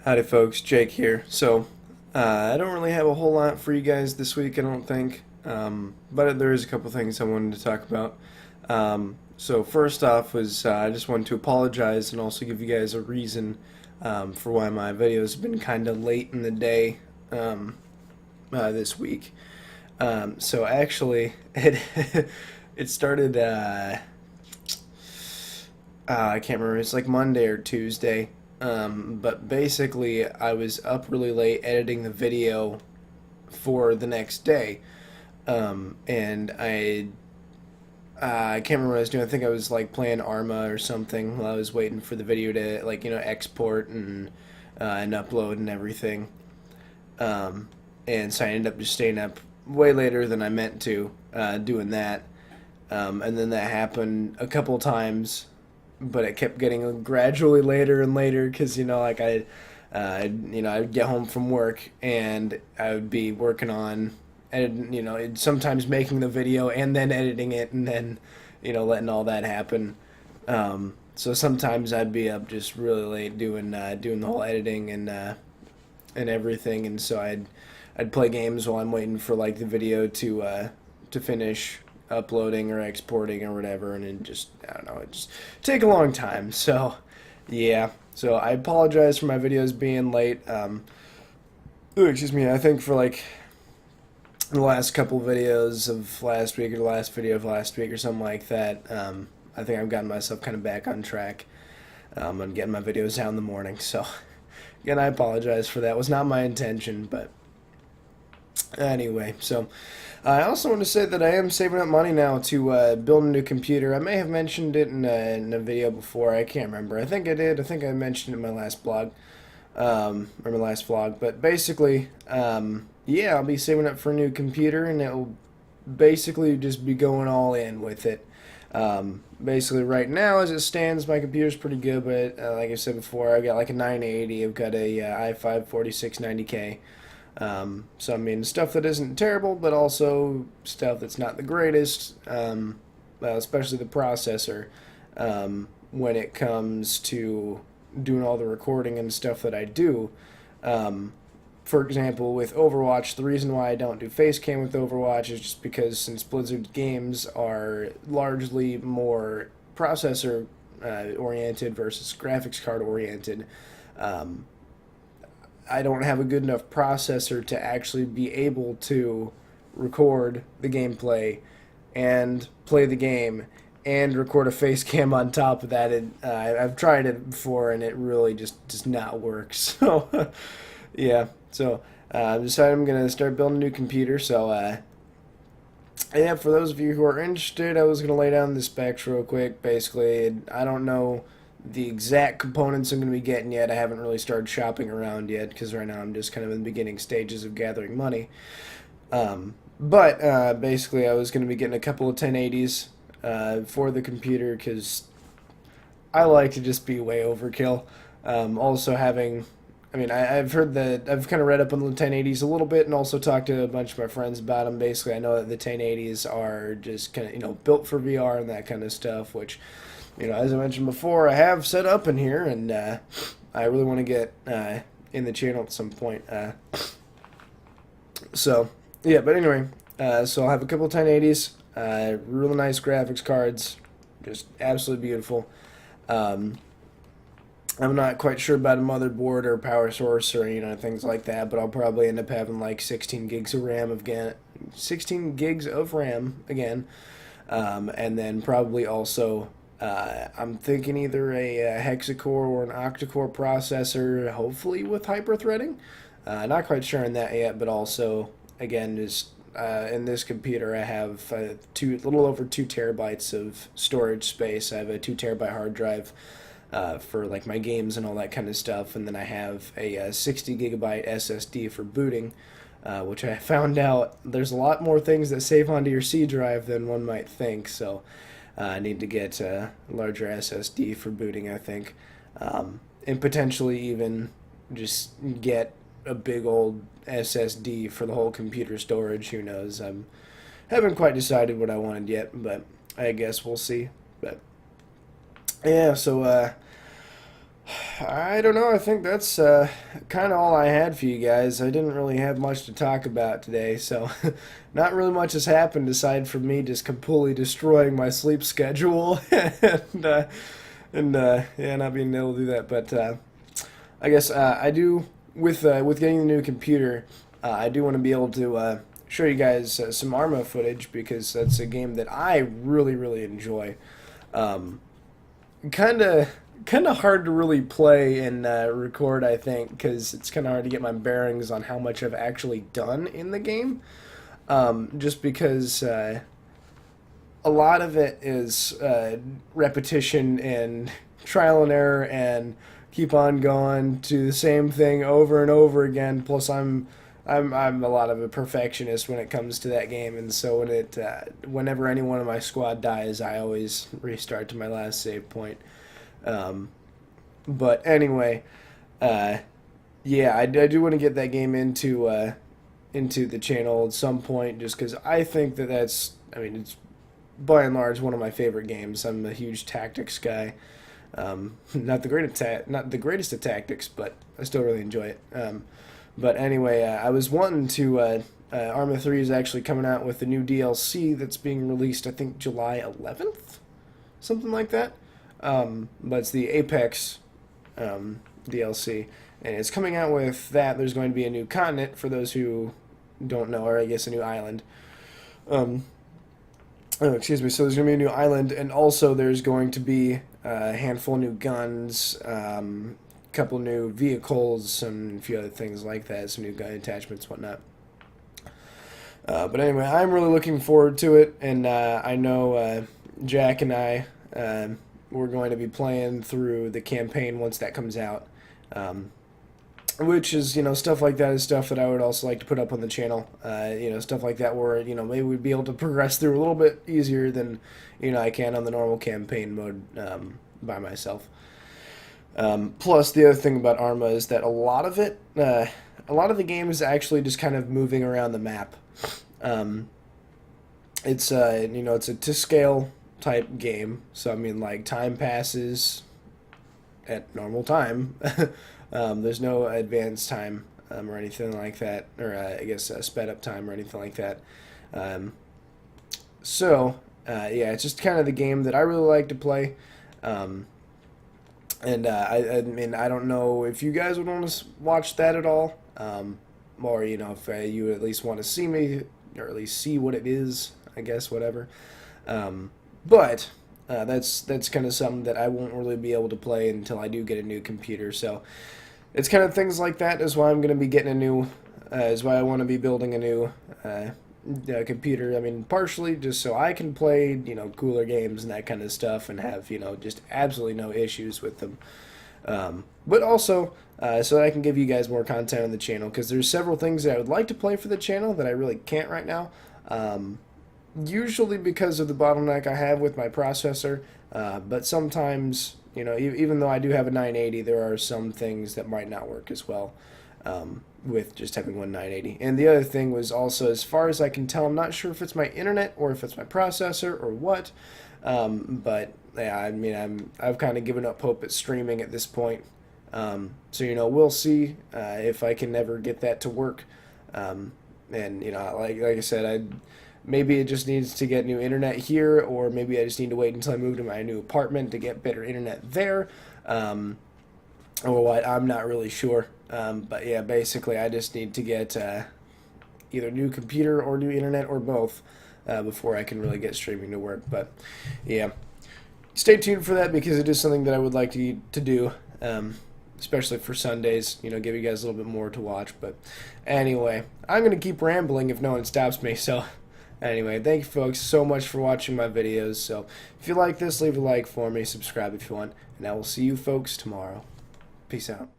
Howdy folks, Jake here. I don't really have a whole lot for you guys this week, I don't think. But there is a couple things I wanted to talk about. So first off was I just wanted to apologize and also give you guys a reason for why my videos have been kind of late in the day this week. So actually, it started. I can't remember. It's like Monday or Tuesday. But basically, I was up really late editing the video for the next day, and I can't remember what I was doing. I think I was like playing Arma or something while I was waiting for the video to export and upload and everything. And so I ended up just staying up way later than I meant to doing that. And then that happened a couple times, but it kept getting gradually later and later because I'd get home from work and I would be working on edit, sometimes making the video and then editing it and then letting all that happen. So sometimes I'd be up just really late doing the whole editing and everything, and so I'd play games while I'm waiting for like the video to finish uploading or exporting or whatever, and it just I don't know, it just take a long time. So yeah, so I apologize for my videos being late. Ooh, excuse me. I think for like the last couple videos of last week or the last video of last week or something like that, I think I've gotten myself kind of back on track on getting my videos out in the morning. So again, I apologize for that. It was not my intention, but anyway, so I also want to say that I am saving up money now to build a new computer. I may have mentioned it in a video before. I can't remember. I think I did. I think I mentioned it in my last blog, or my last vlog. But basically, yeah, I'll be saving up for a new computer, and it will basically just be going all in with it. Basically, right now, as it stands, my computer's pretty good, but like I said before, I've got like a 980. I've got a i5 4690K. So I mean, stuff that isn't terrible, but also stuff that's not the greatest, especially the processor, when it comes to doing all the recording and stuff that I do. For example, with Overwatch, the reason why I don't do face cam with Overwatch is just because since Blizzard's games are largely more processor oriented versus graphics card oriented, um, I don't have a good enough processor to actually be able to record the gameplay and play the game and record a face cam on top of that. I've tried it before and it really just does not work. So, yeah. So, I decided I'm going to start building a new computer. So, yeah, for those of you who are interested, I was going to lay down the specs real quick. Basically, I don't know the exact components I'm going to be getting yet. I haven't really started shopping around yet because right now I'm just kind of in the beginning stages of gathering money. But basically, I was going to be getting a couple of 1080s for the computer because I like to just be way overkill. Also having, I mean, I've heard that, I've kind of read up on the 1080s a little bit and also talked to a bunch of my friends about them. Basically, I know that the 1080s are just kind of, built for VR and that kind of stuff, which, as I mentioned before, I have set up in here, and I really want to get in the channel at some point. So, yeah, but anyway, so I'll have a couple of 1080s, really nice graphics cards, just absolutely beautiful. Um, I'm not quite sure about a motherboard or power source or things like that, but I'll probably end up having like 16 gigs of RAM again, 16 gigs of RAM again, and then probably also I'm thinking either a hexa-core or an octa-core processor, hopefully with hyper-threading. Not quite sure on that yet, but also again just in this computer I have a little over 2 terabytes of storage space. I have a 2 terabyte hard drive for like my games and all that kind of stuff, and then I have a 60 gigabyte SSD for booting, which I found out there's a lot more things that save onto your C drive than one might think. So I need to get a larger SSD for booting, I think, and potentially even just get a big old SSD for the whole computer storage. Who knows? I haven't quite decided what I wanted yet, but I guess we'll see. But yeah, so I don't know. I think that's kind of all I had for you guys. I didn't really have much to talk about today, so not really much has happened aside from me just completely destroying my sleep schedule and yeah, not being able to do that. But I guess I do with getting the new computer. I do want to be able to show you guys some Arma footage because that's a game that I really enjoy. Um, kind of hard to really play and record, I think, because it's kind of hard to get my bearings on how much I've actually done in the game. Just because a lot of it is repetition and trial and error and keep on going to the same thing over and over again. Plus, I'm a lot of a perfectionist when it comes to that game, and so whenever any one of my squad dies, I always restart to my last save point. Um, but anyway, uh, yeah, I do want to get that game into the channel at some point, just because I think that's, I mean, it's by and large one of my favorite games. I'm a huge tactics guy. Not the greatest at tactics, but I still really enjoy it. But anyway, I was wanting to. Arma 3 is actually coming out with a new DLC that's being released, I think, July 11th, something like that. But it's the Apex DLC, and it's coming out with that. There's going to be a new continent for those who don't know, or I guess a new island. Um, oh, excuse me. So there's going to be a new island, and also there's going to be a handful of new guns, couple new vehicles, and a few other things like that, some new gun attachments, whatnot. But anyway, I'm really looking forward to it, and I know Jack and I, we're going to be playing through the campaign once that comes out. Which is, stuff like that is stuff that I would also like to put up on the channel. Stuff like that where, maybe we'd be able to progress through a little bit easier than, I can on the normal campaign mode by myself. Plus, the other thing about Arma is that a lot of the game is actually just kind of moving around the map. It's it's a to scale type game, so I mean, like, time passes at normal time. There's no advanced time or anything like that, or I guess sped up time or anything like that. Yeah, it's just kind of the game that I really like to play. And I mean, I don't know if you guys would want to watch that at all, or if you would at least want to see me, or at least see what it is. I guess whatever. But that's kind of something that I won't really be able to play until I do get a new computer. So it's kind of things like that is why I'm going to be getting a new, is why I want to be building a new computer. I mean, partially just so I can play, cooler games and that kind of stuff and have, just absolutely no issues with them. But also so that I can give you guys more content on the channel, because there's several things that I would like to play for the channel that I really can't right now. Usually because of the bottleneck I have with my processor, but sometimes, even though I do have a 980, there are some things that might not work as well with just having one 980. And the other thing was also, as far as I can tell, I'm not sure if it's my internet or if it's my processor or what, but yeah, I mean, I've kind of given up hope at streaming at this point. So, we'll see if I can ever get that to work. And, like I said, maybe it just needs to get new internet here, or maybe I just need to wait until I move to my new apartment to get better internet there, or what, I'm not really sure. But yeah, basically I just need to get either new computer or new internet or both before I can really get streaming to work. But yeah, stay tuned for that, because it is something that I would like to do, especially for Sundays, give you guys a little bit more to watch. But anyway, I'm going to keep rambling if no one stops me, so anyway, thank you folks so much for watching my videos. So if you like this, leave a like for me, subscribe if you want, and I will see you folks tomorrow. Peace out.